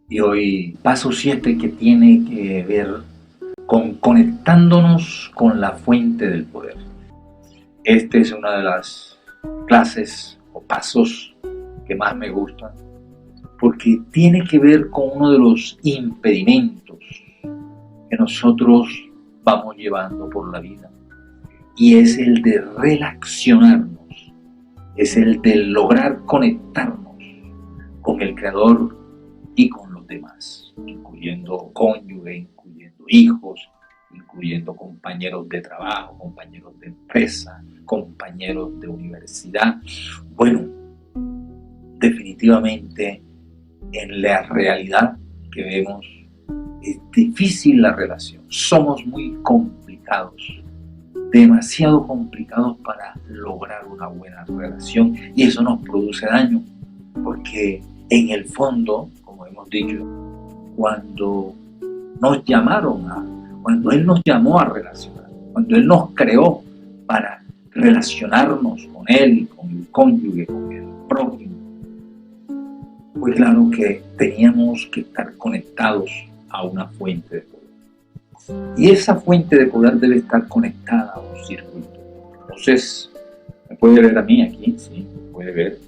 Y hoy paso 7 que tiene que ver con conectándonos con la fuente del poder. Este es una de las clases o pasos que más me gustan porque tiene que ver con uno de los impedimentos que nosotros vamos llevando por la vida, y es el de relacionarnos, es el de lograr conectarnos con el Creador y con los demás, incluyendo cónyuge, incluyendo hijos, incluyendo compañeros de trabajo, compañeros de empresa, compañeros de universidad. Bueno, definitivamente en la realidad que vemos es difícil la relación. Somos muy complicados, demasiado complicados para lograr una buena relación, y eso nos produce daño porque en el fondo, como hemos dicho, cuando cuando Él nos llamó a relacionar, cuando Él nos creó para relacionarnos con Él, con el cónyuge, con el prójimo, fue claro que teníamos que estar conectados a una fuente de poder. Y esa fuente de poder debe estar conectada a un circuito. Entonces, ¿me puede ver a mí aquí? Sí, me puede ver.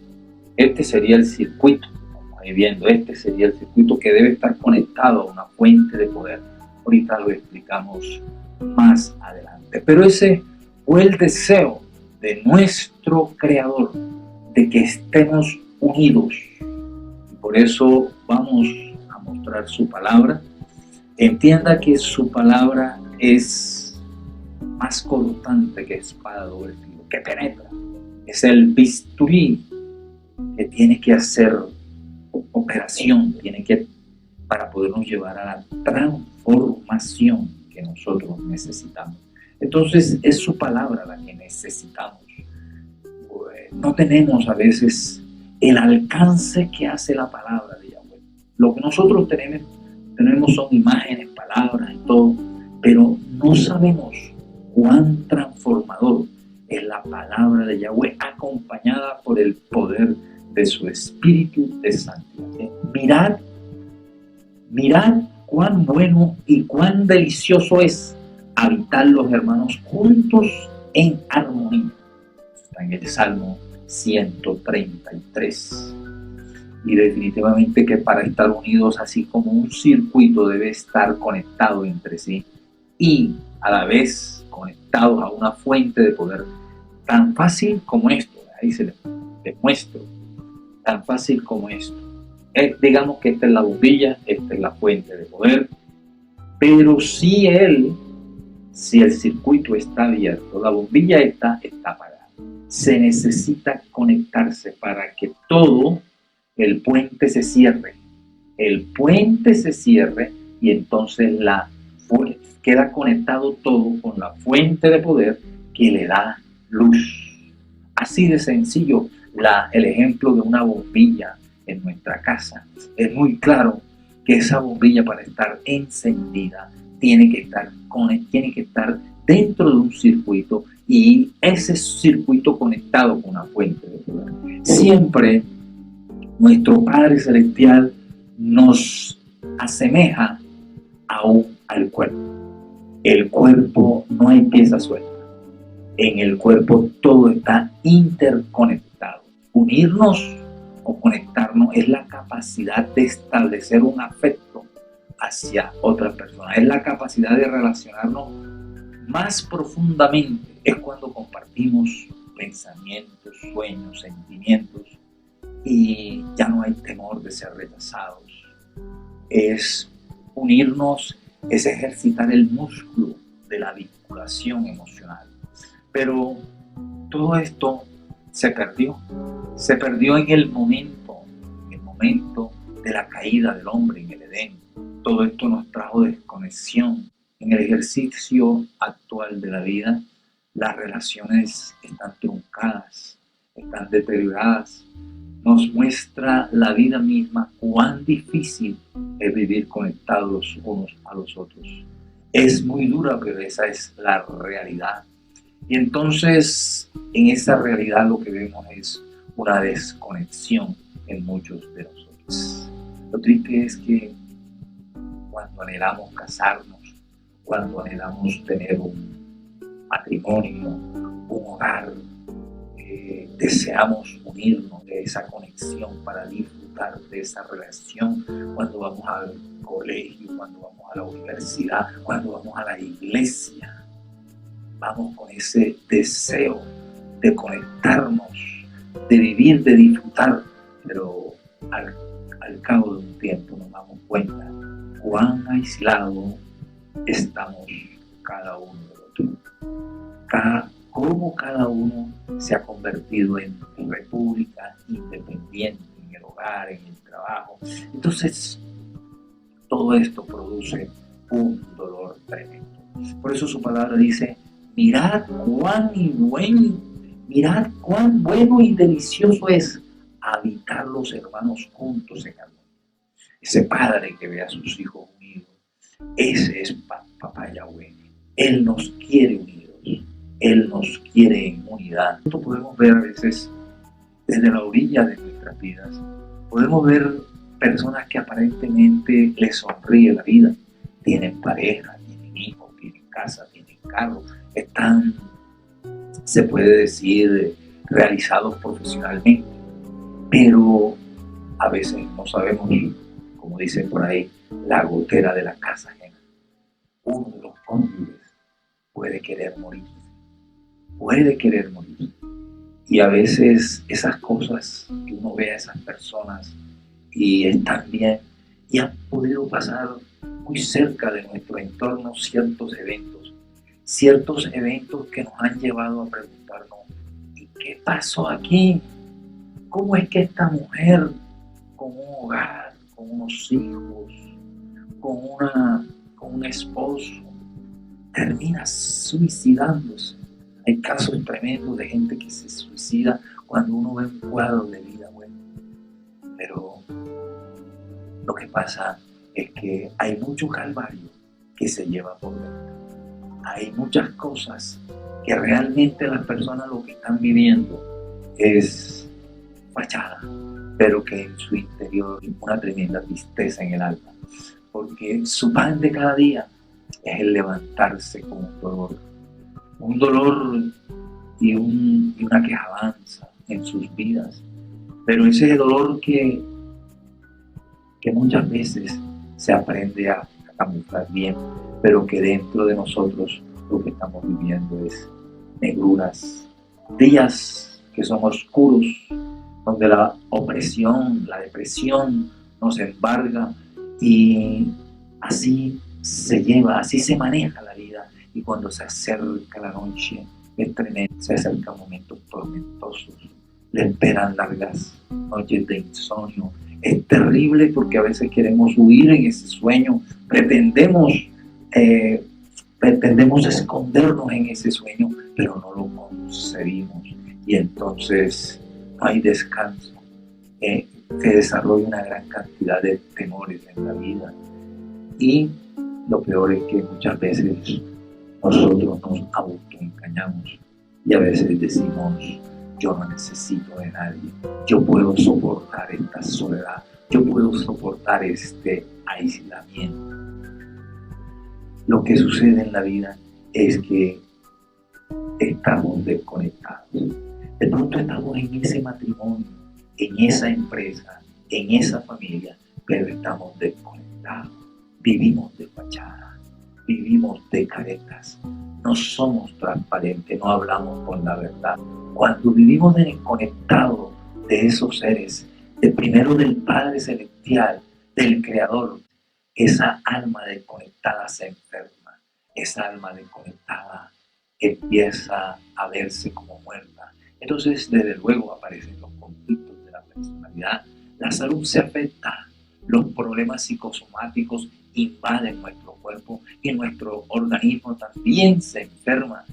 Este sería el circuito. Vamos a ir viendo, este sería el circuito que debe estar conectado a una fuente de poder. Ahorita lo explicamos más adelante. Pero ese fue el deseo de nuestro Creador, de que estemos unidos. Y por eso vamos a mostrar su palabra. Entienda que su palabra es más cortante que espada de doble filo, que penetra. Es el bisturí que tiene que hacer operación, para podernos llevar a la transformación que nosotros necesitamos. Entonces es su palabra la que necesitamos. No tenemos a veces el alcance que hace la palabra de Yahweh. Lo que nosotros tenemos son imágenes, palabras y todo, pero no sabemos cuán transformador es la palabra de Yahweh, acompañada por el poder de su Espíritu de santidad. Mirad cuán bueno y cuán delicioso es habitar los hermanos juntos en armonía. Está en el Salmo 133. Y definitivamente que para estar unidos, así como un circuito debe estar conectado entre sí y a la vez conectados a una fuente de poder, tan fácil como esto, ahí se les muestro, tan fácil como esto. Digamos que esta es la bombilla, esta es la fuente de poder, pero si el circuito está abierto, la bombilla está apagada, se necesita conectarse para que todo el puente se cierre. El puente se cierre y entonces queda conectado todo con la fuente de poder que le da luz. Así de sencillo el ejemplo de una bombilla en nuestra casa. Es muy claro que esa bombilla, para estar encendida, tiene que estar dentro de un circuito, y ese circuito conectado con una fuente de poder. Siempre nuestro Padre Celestial nos asemeja aún al cuerpo. El cuerpo no hay pieza suelta. En el cuerpo todo está interconectado. Unirnos o conectarnos es la capacidad de establecer un afecto hacia otra persona. Es la capacidad de relacionarnos más profundamente. Es cuando compartimos pensamientos, sueños, sentimientos, y ya no hay temor de ser rechazados. Es unirnos, es ejercitar el músculo de la vinculación emocional. Pero todo esto se perdió en el momento de la caída del hombre en el Edén. Todo esto nos trajo desconexión. En el ejercicio actual de la vida, las relaciones están truncadas, están deterioradas. Nos muestra la vida misma cuán difícil es vivir conectados unos a los otros. Es muy dura, pero esa es la realidad. Y entonces, en esa realidad lo que vemos es una desconexión en muchos de nosotros. Lo triste es que cuando anhelamos casarnos, cuando anhelamos tener un matrimonio, un hogar, deseamos unirnos de esa conexión para disfrutar de esa relación cuando vamos al colegio, cuando vamos a la universidad, cuando vamos a la iglesia. Vamos con ese deseo de conectarnos, de vivir, de disfrutar, pero al cabo de un tiempo nos damos cuenta cuán aislados estamos cada uno del otro. Cómo cada uno se ha convertido en república independiente, en el hogar, en el trabajo. Entonces, todo esto produce un dolor tremendo. Por eso su palabra dice, mirad cuán bueno y delicioso es habitar los hermanos juntos en amor. Ese padre que ve a sus hijos unidos, ese es Papá Yahweh. Él nos quiere unidos, Él nos quiere en unidad. Esto podemos ver a veces desde la orilla de nuestras vidas. Podemos ver personas que aparentemente les sonríe la vida. Tienen pareja, tienen hijos, tienen casa, tienen carro, están, se puede decir, realizados profesionalmente. Pero a veces no sabemos, como dicen por ahí, la gotera de la casa ajena. Uno de los cónyuges puede querer morir. Y a veces esas cosas que uno ve a esas personas y están bien y han podido pasar muy cerca de nuestro entorno ciertos eventos que nos han llevado a preguntarnos, ¿y qué pasó aquí? ¿Cómo es que esta mujer con un hogar, con unos hijos, con un esposo, termina suicidándose? Hay casos tremendos de gente que se suicida cuando uno ve un cuadro de vida bueno. Pero lo que pasa es que hay mucho calvario que se lleva por dentro. Hay muchas cosas que realmente las personas lo que están viviendo es fachada, pero que en su interior hay una tremenda tristeza en el alma, porque su pan de cada día es el levantarse con un dolor y una quejanza en sus vidas, pero ese es el dolor que muchas veces se aprende a camuflar bien, pero que dentro de nosotros lo que estamos viviendo es negruras, días que son oscuros, donde la opresión, la depresión nos embarga y así se maneja la vida. Y cuando se acerca la noche, es tremendo, se acercan momentos tormentosos, le esperan largas noches de insomnio. Es terrible porque a veces queremos huir en ese sueño, pretendemos escondernos en ese sueño, pero no lo concebimos y entonces no hay descanso. Se desarrolla una gran cantidad de temores en la vida y lo peor es que muchas veces nosotros nos autoengañamos y a veces decimos, yo no necesito de nadie, yo puedo soportar esta soledad, yo puedo soportar este aislamiento. Lo que sucede en la vida es que estamos desconectados. De pronto estamos en ese matrimonio, en esa empresa, en esa familia, pero estamos desconectados. Vivimos de fachada, vivimos de caretas, no somos transparentes, no hablamos con la verdad. Cuando vivimos desconectados de esos seres, primero del Padre Celestial, del Creador, esa alma desconectada se enferma, esa alma desconectada empieza a verse como muerta. Entonces, desde luego, aparecen los conflictos de la personalidad, la salud se afecta, los problemas psicosomáticos invaden nuestro cuerpo y nuestro organismo también se enferma.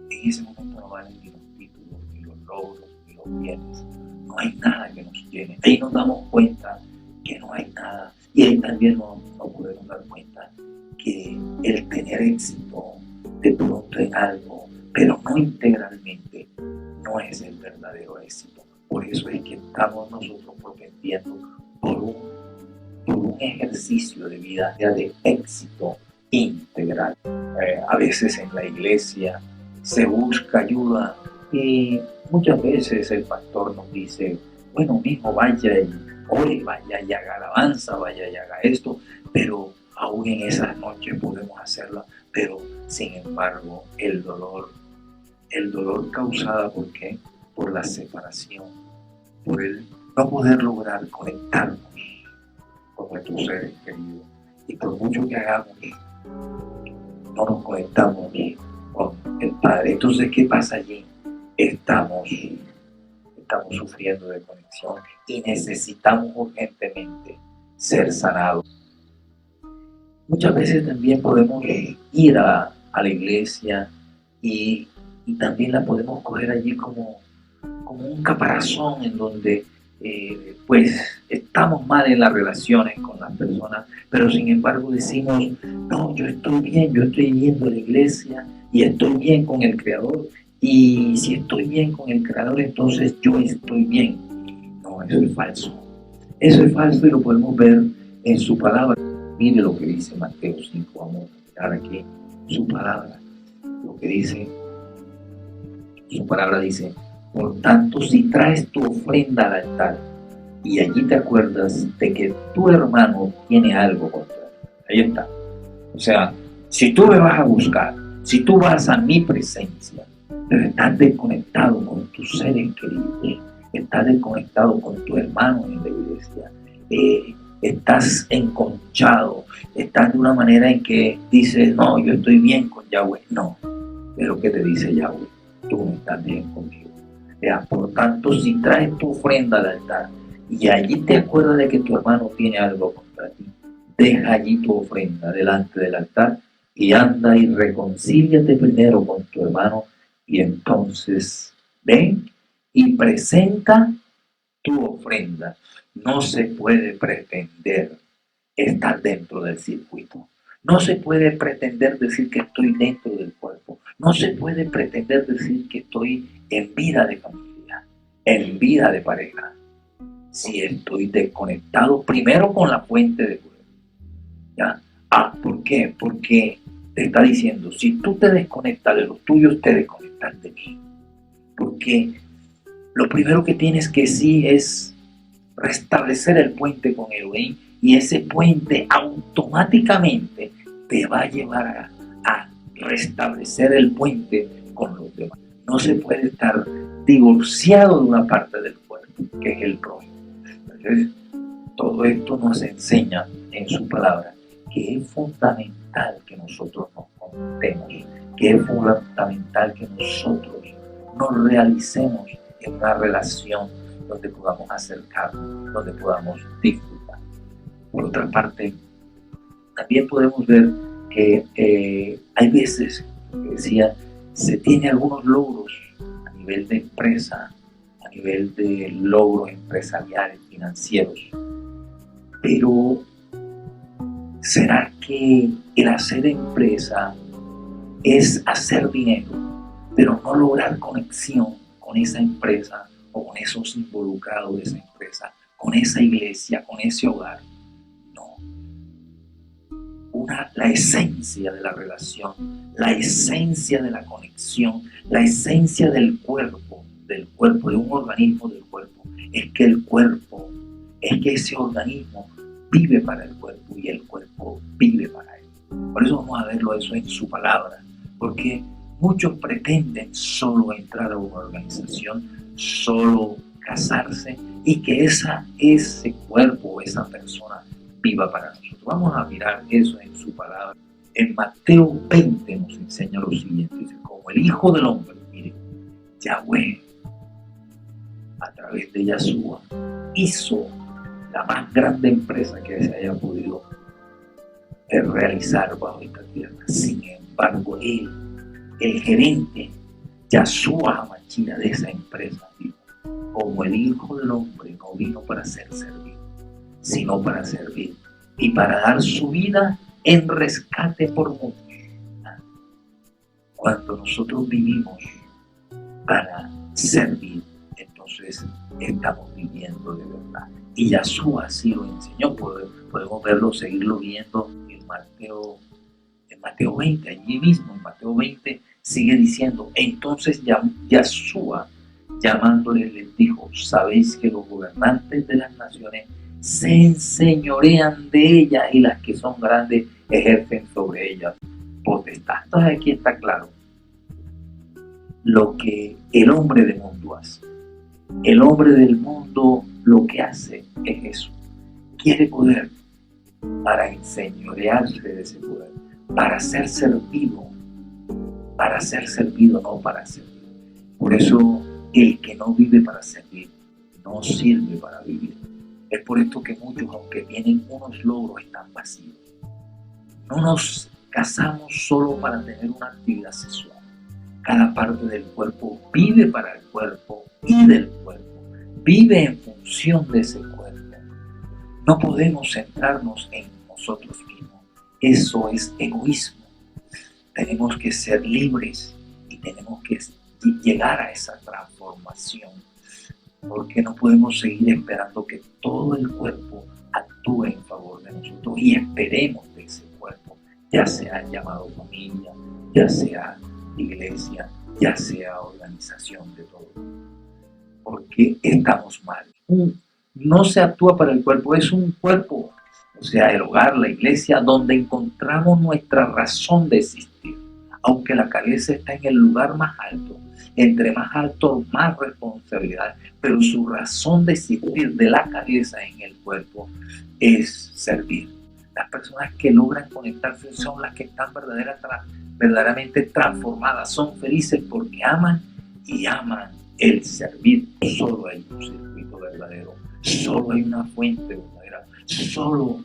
En ese momento no valen ni los títulos, ni los logros, ni los bienes. No hay nada que nos llene. Ahí nos damos cuenta que no hay nada. Y ahí también nos podemos dar cuenta que el tener éxito de pronto en algo, pero no integralmente, no es el verdadero éxito. Por eso es que estamos nosotros propendiendo por un por un ejercicio de vida de éxito integral. A veces en la iglesia se busca ayuda y muchas veces el pastor nos dice, bueno, mijo, vaya y ore, vaya y haga alabanza, vaya y haga esto, pero aún en esas noches podemos hacerlo, pero sin embargo el dolor causado, ¿por qué? Por la separación, por el no poder lograr conectarnos con nuestros seres queridos, y por mucho que hagamos, no nos conectamos con el Padre. Entonces, ¿qué pasa allí? Estamos sufriendo de conexión y necesitamos urgentemente ser sanados. Muchas veces también podemos ir a la iglesia y también la podemos coger allí como un caparazón en donde pues estamos mal en las relaciones con las personas, pero sin embargo decimos, no, yo estoy bien, yo estoy yendo a la iglesia y estoy bien con el Creador, y si estoy bien con el Creador, entonces yo estoy bien. No, eso es falso. Eso es falso y lo podemos ver en su palabra. Mire lo que dice Mateo 5, vamos a mirar aquí su palabra. Lo que dice, su palabra dice, por tanto, si traes tu ofrenda al altar y allí te acuerdas de que tu hermano tiene algo contra ti, ahí está. O sea, si tú me vas a buscar, si tú vas a mi presencia, pero estás desconectado con tus seres queridos, estás desconectado con tu hermano en la iglesia, estás enconchado, estás de una manera en que dices, no, yo estoy bien con Yahweh. No, pero ¿qué te dice Yahweh? Tú no estás bien conmigo. Por tanto, si traes tu ofrenda al altar y allí te acuerdas de que tu hermano tiene algo contra ti, deja allí tu ofrenda delante del altar y anda y reconcíliate primero con tu hermano, y entonces ven y presenta tu ofrenda. No se puede pretender estar dentro del circuito. No se puede pretender decir que estoy dentro del cuerpo. No se puede pretender decir que estoy en vida de familia, en vida de pareja, si estoy desconectado primero con la fuente de poder. ¿Ya? ¿Por qué? Porque te está diciendo, si tú te desconectas de los tuyos, te desconectas de mí. Porque lo primero que tienes que sí es restablecer el puente con Elohim, y ese puente automáticamente te va a llevar a restablecer el puente con los demás. No se puede estar divorciado de una parte del cuerpo, que es el prójimo. Entonces, todo esto nos enseña en su palabra que es fundamental que nosotros nos conectemos, que es fundamental que nosotros nos realicemos en una relación donde podamos acercarnos, donde podamos disfrutar. Por otra parte, también podemos ver que hay veces, como decía, se tiene algunos logros a nivel de empresa, a nivel de logros empresariales, financieros, pero ¿será que el hacer empresa es hacer dinero, pero no lograr conexión con esa empresa o con esos involucrados de esa empresa, con esa iglesia, con ese hogar? No. La esencia de la relación, la esencia de la conexión, la esencia del cuerpo, de un organismo del cuerpo, es que ese organismo vive para el cuerpo y el cuerpo vive para él. Por eso vamos a verlo eso en su palabra, porque muchos pretenden solo entrar a una organización, solo casarse y que ese cuerpo o esa persona viva para nosotros. Vamos a mirar eso en su palabra. En Mateo 20 nos enseña lo siguiente, dice, como el Hijo del Hombre, mire, Yahweh, a través de Yahshua, hizo la más grande empresa que se haya podido realizar bajo esta tierra. Sin embargo, él, el gerente, Yahshua HaMashiach de esa empresa, dijo, como el Hijo del Hombre no vino para ser servido, sino para servir y para dar su vida en rescate por muchos. Cuando nosotros vivimos para servir, entonces estamos viviendo de verdad. Y Yahshua así lo enseñó. Podemos verlo, seguirlo viendo en Mateo 20, allí mismo en Mateo 20 sigue diciendo, entonces Yahshua llamándole les dijo, sabéis que los gobernantes de las naciones se enseñorean de ellas y las que son grandes ejercen sobre ellas potestad. Entonces aquí está claro lo que el hombre del mundo hace. El hombre del mundo lo que hace es eso. Quiere poder para enseñorearse de ese poder, para ser servido, no para servir. Por eso el que no vive para servir, no sirve para vivir. Es por esto que muchos, aunque tienen unos logros, están vacíos. No nos casamos solo para tener una actividad sexual. Cada parte del cuerpo vive para el cuerpo y del cuerpo. Vive en función de ese cuerpo. No podemos centrarnos en nosotros mismos. Eso es egoísmo. Tenemos que ser libres y tenemos que llegar a esa transformación. Porque no podemos seguir esperando que todo el cuerpo actúe en favor de nosotros y esperemos de ese cuerpo, ya sea llamado familia, ya sea iglesia, ya sea organización de todo. Porque estamos mal. No se actúa para el cuerpo, es un cuerpo, o sea, el hogar, la iglesia, donde encontramos nuestra razón de existir. Aunque la cabeza está en el lugar más alto, entre más alto, más responsabilidad, pero su razón de existir de la cabeza en el cuerpo es servir. Las personas que logran conectarse son las que están verdaderamente transformadas, son felices porque aman y aman el servir. Solo hay un circuito verdadero, solo hay una fuente verdadera, solo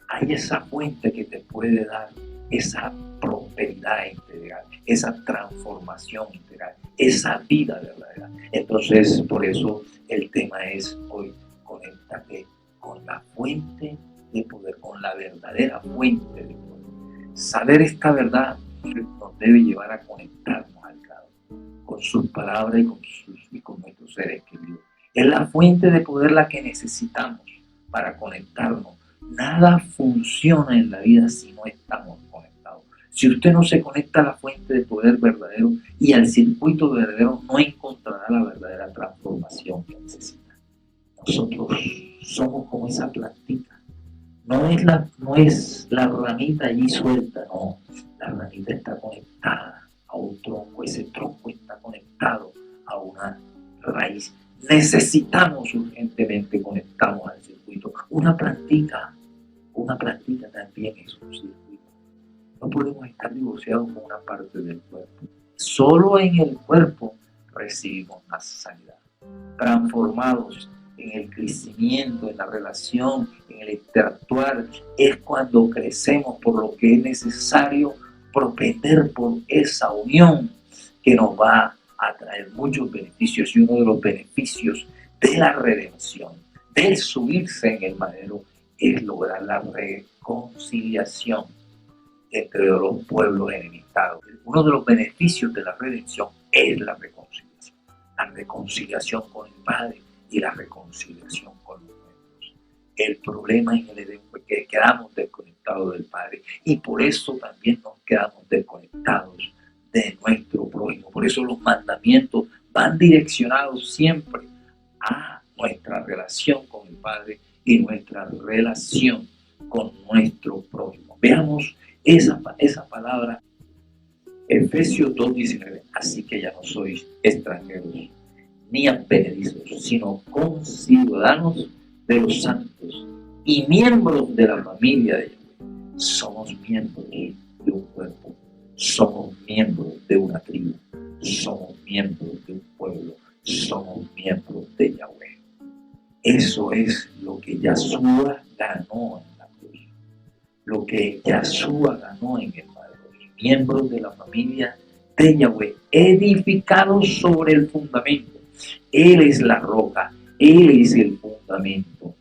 hay esa fuente que te puede dar esa prosperidad integral, esa transformación integral, esa vida verdadera. Entonces, por eso el tema es hoy, conéctate con la fuente de poder, con la verdadera fuente de poder. Saber esta verdad nos debe llevar a conectarnos al Creador, con sus palabras y con nuestros seres queridos. Es la fuente de poder la que necesitamos para conectarnos. Nada funciona en la vida si no estamos conectados. Si usted no se conecta a la fuente de poder verdadero y al circuito verdadero, no encontrará la verdadera transformación que necesita. Nosotros somos como esa plantita. No es la ramita allí suelta, no. La ramita está conectada a un tronco. Ese tronco está conectado a una raíz. Necesitamos urgentemente conectarnos al circuito. Una plantita también es un circuito. No podemos estar divorciados con una parte del cuerpo. Solo en el cuerpo recibimos la sanidad. Transformados en el crecimiento, en la relación, en el interactuar, es cuando crecemos por lo que es necesario propender por esa unión que nos va a traer muchos beneficios. Y uno de los beneficios de la redención, del subirse en el madero, es lograr la reconciliación entre los pueblos enemistados. Uno de los beneficios de la redención es la reconciliación con el Padre y la reconciliación con los nuestros. El problema en el Edén fue que quedamos desconectados del Padre y por eso también nos quedamos desconectados de nuestro prójimo. Por eso los mandamientos van direccionados siempre a nuestra relación con el Padre y nuestra relación con nuestro prójimo. Veamos esa palabra, Efesios 2:19. Así que ya no sois extranjeros ni advenedizos, sino conciudadanos de los santos y miembros de la familia de Yahweh. Somos miembros de un cuerpo, somos miembros de una tribu, somos miembros de un pueblo, somos miembros de Yahweh. Eso es lo que Yahshua ganó en la cruz, lo que Yahshua ganó en el Padre, miembros de la familia de Yahweh, edificados sobre el fundamento. Él es la roca, Él es el fundamento.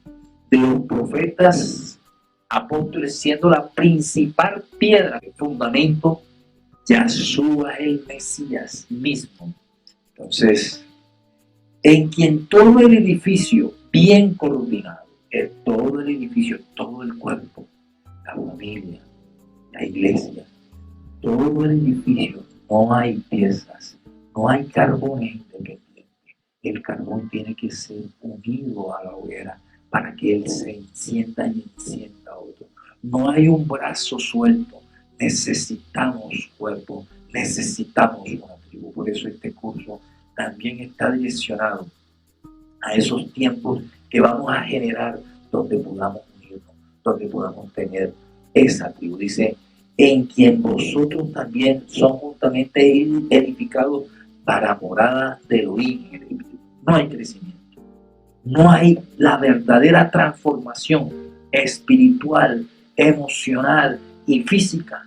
De los profetas, apóstoles, siendo la principal piedra de fundamento, Yahshua el Mesías mismo. Entonces, en quien todo el edificio bien coordinado todo el edificio, todo el cuerpo, la familia, la iglesia, todo el edificio, no hay piezas, no hay carbones independientes. El carbón tiene que ser unido a la hoguera para que él se encienda y encienda otro. No hay un brazo suelto, necesitamos cuerpo, necesitamos una tribu. Por eso este curso también está direccionado a esos tiempos que vamos a generar donde podamos unirnos, donde podamos tener esa tribu. Dice, en quien vosotros también son juntamente edificados para morada de Elohim. No hay crecimiento, no hay la verdadera transformación espiritual, emocional y física.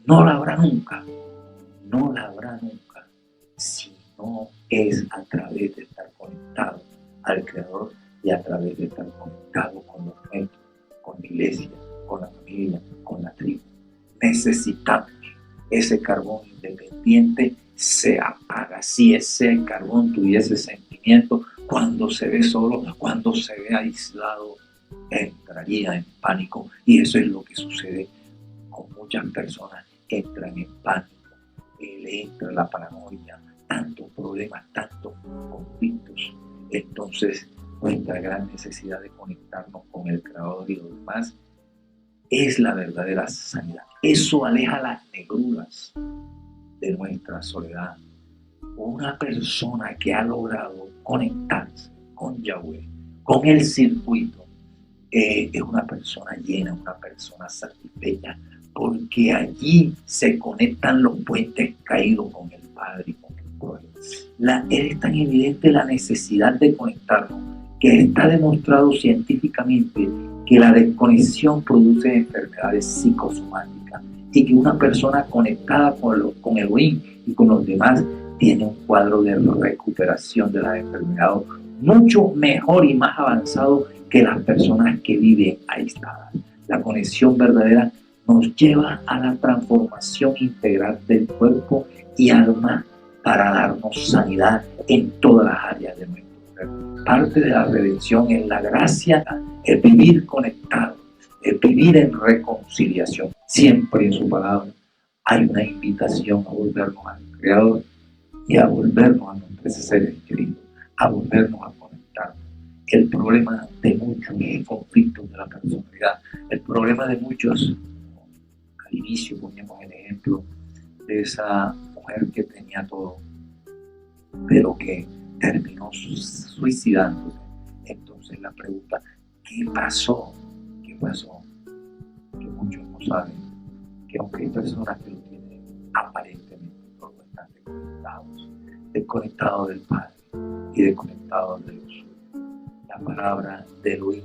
No la habrá nunca, no la habrá nunca, si no es a través de estar conectado al Creador y a través de estar conectado con los nuestros, con la iglesia, con la familia, con la tribu. Necesitamos ese carbón independiente, se apaga. Si ese carbón tuviese sentimiento, cuando se ve solo, cuando se ve aislado, entraría en pánico. Y eso es lo que sucede con muchas personas, entran en pánico, le entra la paranoia, tantos problemas, tantos conflictos. Entonces, nuestra gran necesidad de conectarnos con el Creador y los demás es la verdadera sanidad. Eso aleja las negruras de nuestra soledad. Una persona que ha logrado conectarse con Yahweh, con el circuito, es una persona llena, una persona satisfecha, porque allí se conectan los puentes caídos con el Padre y con el Prójimo. Es tan evidente la necesidad de conectarnos que está demostrado científicamente que la desconexión produce enfermedades psicosomáticas y que una persona conectada con Elohim y con los demás tiene un cuadro de recuperación de las enfermedades mucho mejor y más avanzado que las personas que viven aisladas. La conexión verdadera nos lleva a la transformación integral del cuerpo y alma para darnos sanidad en todas las áreas de nuestro ser. Parte de la redención es la gracia, el vivir conectado, el vivir en reconciliación. Siempre en su palabra hay una invitación a volvernos al Creador y a volvernos a nuestros seres queridos, a volvernos a conectarnos. El problema de muchos conflictos de la personalidad, el problema de muchos, al inicio poníamos el ejemplo de esa mujer que tenía todo, pero que terminó suicidándose. Entonces la pregunta, ¿qué pasó? ¿Qué pasó? Que muchos no saben que aunque hay personas que lo tienen aparentemente, todos están desconectados del Padre y desconectados de los suyos. La palabra de Elohim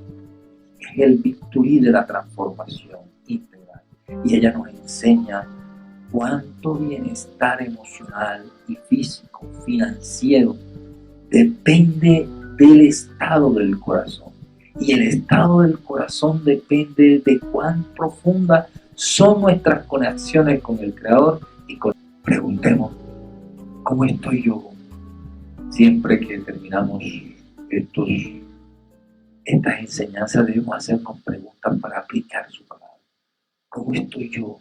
es el bisturí de la transformación integral y ella nos enseña cuánto bienestar emocional y físico, financiero, depende del estado del corazón. Y el estado del corazón depende de cuán profundas son nuestras conexiones con el Creador. Y preguntemos, ¿cómo estoy yo? Siempre que terminamos estas enseñanzas debemos hacernos preguntas para aplicar su palabra. ¿Cómo estoy yo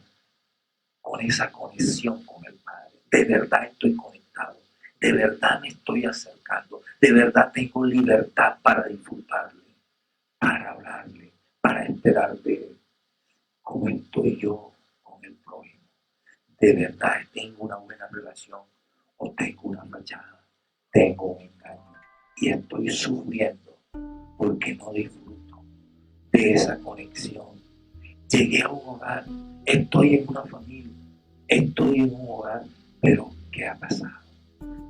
con esa conexión con el Padre? ¿De verdad estoy conectado? ¿De verdad me estoy acercando? ¿De verdad tengo libertad para disfrutarle, para hablarle, para esperar de él? ¿Cómo estoy yo con el prójimo? ¿De verdad tengo una buena relación o tengo una fachada? Tengo un engaño y estoy sufriendo porque no disfruto de esa conexión. Llegué a un hogar, estoy en una familia, estoy en un hogar, pero ¿qué ha pasado?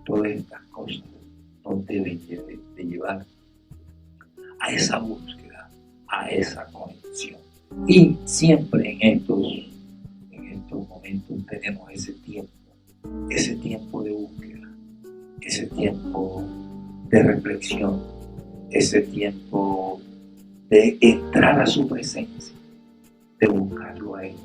Todas estas cosas nos deben de llevar a esa búsqueda, a esa conexión. Y siempre en estos momentos tenemos ese tiempo de búsqueda, ese tiempo de reflexión, ese tiempo de entrar a su presencia, de buscarlo a él,